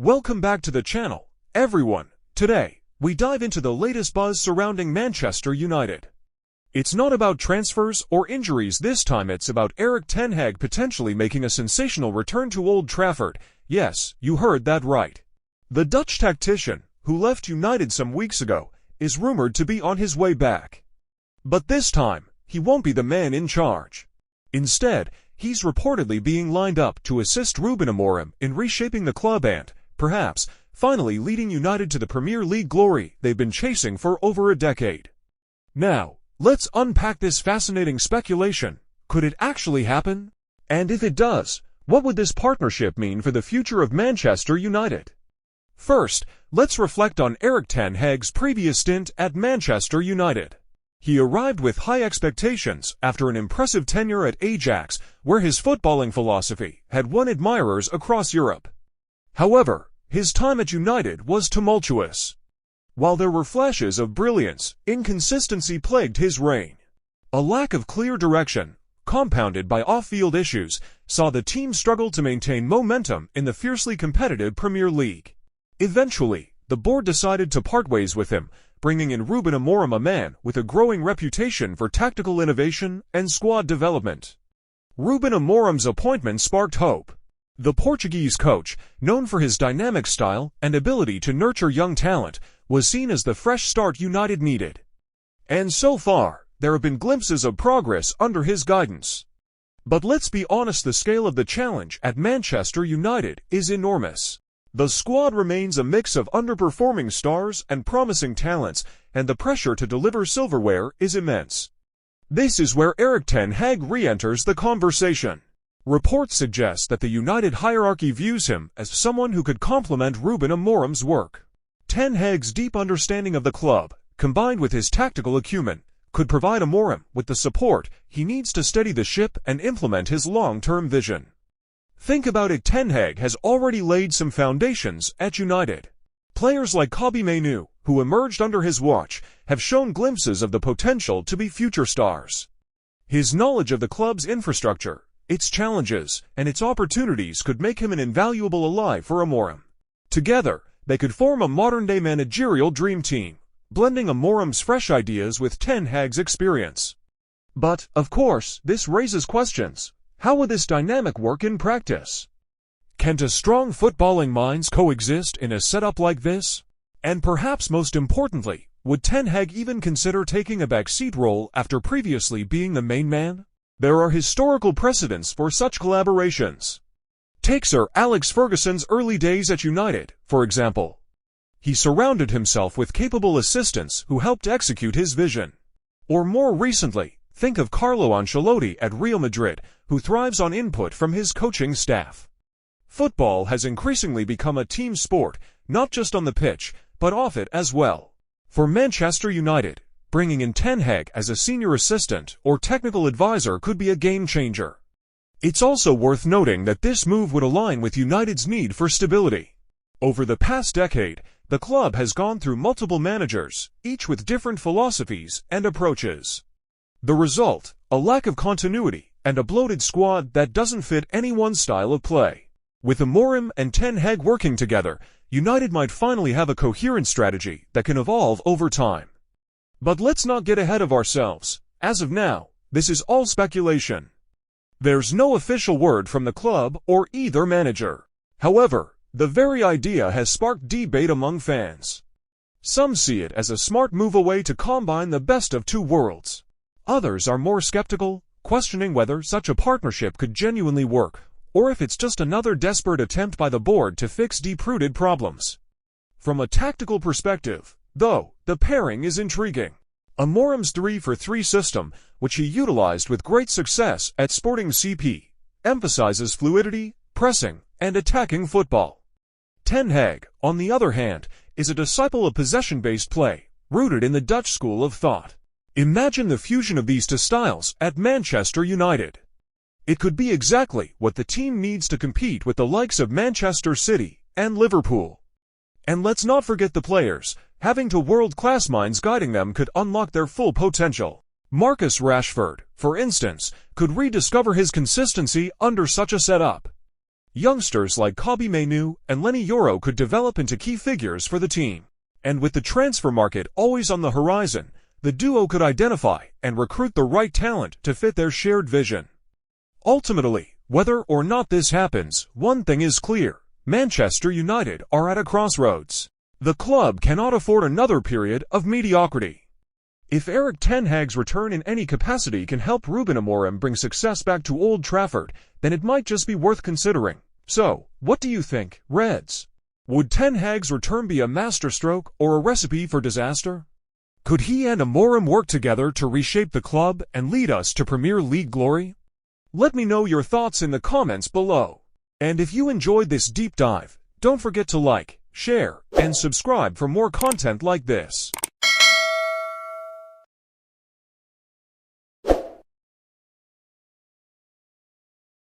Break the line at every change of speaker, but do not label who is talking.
Welcome back to the channel, everyone. Today, we dive into the latest buzz surrounding Manchester United. It's not about transfers or injuries this time, it's about Erik ten Hag potentially making a sensational return to Old Trafford. Yes, you heard that right. The Dutch tactician, who left United some weeks ago, is rumored to be on his way back. But this time, he won't be the man in charge. Instead, he's reportedly being lined up to assist Ruben Amorim in reshaping the club and, perhaps, finally leading United to the Premier League glory they've been chasing for over a decade. Now, let's unpack this fascinating speculation. Could it actually happen? And if it does, what would this partnership mean for the future of Manchester United? First, let's reflect on Erik ten Hag's previous stint at Manchester United. He arrived with high expectations after an impressive tenure at Ajax, where his footballing philosophy had won admirers across Europe. However, his time at United was tumultuous. While there were flashes of brilliance, inconsistency plagued his reign. A lack of clear direction, compounded by off-field issues, saw the team struggle to maintain momentum in the fiercely competitive Premier League. Eventually, the board decided to part ways with him, bringing in Ruben Amorim, a man with a growing reputation for tactical innovation and squad development. Ruben Amorim's appointment sparked hope. The Portuguese coach, known for his dynamic style and ability to nurture young talent, was seen as the fresh start United needed. And so far, there have been glimpses of progress under his guidance. But let's be honest, the scale of the challenge at Manchester United is enormous. The squad remains a mix of underperforming stars and promising talents, and the pressure to deliver silverware is immense. This is where Erik ten Hag re-enters the conversation. Reports suggest that the United hierarchy views him as someone who could complement Ruben Amorim's work. Ten Hag's deep understanding of the club, combined with his tactical acumen, could provide Amorim with the support he needs to steady the ship and implement his long-term vision. Think about it, ten Hag has already laid some foundations at United. Players like Kobbie Mainoo, who emerged under his watch, have shown glimpses of the potential to be future stars. His knowledge of the club's infrastructure, its challenges, and its opportunities could make him an invaluable ally for Amorim. Together, they could form a modern-day managerial dream team, blending Amorim's fresh ideas with ten Hag's experience. But, of course, this raises questions. How would this dynamic work in practice? Can two strong footballing minds coexist in a setup like this? And perhaps most importantly, would ten Hag even consider taking a backseat role after previously being the main man? There are historical precedents for such collaborations. Take Sir Alex Ferguson's early days at United, for example. He surrounded himself with capable assistants who helped execute his vision. Or more recently, think of Carlo Ancelotti at Real Madrid, who thrives on input from his coaching staff. Football has increasingly become a team sport, not just on the pitch, but off it as well. For Manchester United, bringing in ten Hag as a senior assistant or technical advisor could be a game-changer. It's also worth noting that this move would align with United's need for stability. Over the past decade, the club has gone through multiple managers, each with different philosophies and approaches. The result, a lack of continuity and a bloated squad that doesn't fit anyone's style of play. With Amorim and ten Hag working together, United might finally have a coherent strategy that can evolve over time. But let's not get ahead of ourselves. As of now, this is all speculation. There's no official word from the club or either manager. However, the very idea has sparked debate among fans. Some see it as a smart move, a way to combine the best of two worlds. Others are more skeptical, questioning whether such a partnership could genuinely work, or if it's just another desperate attempt by the board to fix deep-rooted problems. From a tactical perspective, though, the pairing is intriguing. Amorim's 3-4-3 system, which he utilized with great success at Sporting CP, emphasizes fluidity, pressing, and attacking football. Ten Hag, on the other hand, is a disciple of possession-based play, rooted in the Dutch school of thought. Imagine the fusion of these two styles at Manchester United. It could be exactly what the team needs to compete with the likes of Manchester City and Liverpool. And let's not forget the players. Having two world-class minds guiding them could unlock their full potential. Marcus Rashford, for instance, could rediscover his consistency under such a setup. Youngsters like Kobbie Mainoo and Lenny Yoro could develop into key figures for the team. And with the transfer market always on the horizon, the duo could identify and recruit the right talent to fit their shared vision. Ultimately, whether or not this happens, one thing is clear: Manchester United are at a crossroads. The club cannot afford another period of mediocrity. If Erik ten Hag's return in any capacity can help Ruben Amorim bring success back to Old Trafford, then it might just be worth considering. So, what do you think, Reds? Would ten Hag's return be a masterstroke or a recipe for disaster? Could he and Amorim work together to reshape the club and lead us to Premier League glory? Let me know your thoughts in the comments below. And if you enjoyed this deep dive, don't forget to like, share, and subscribe for more content like this.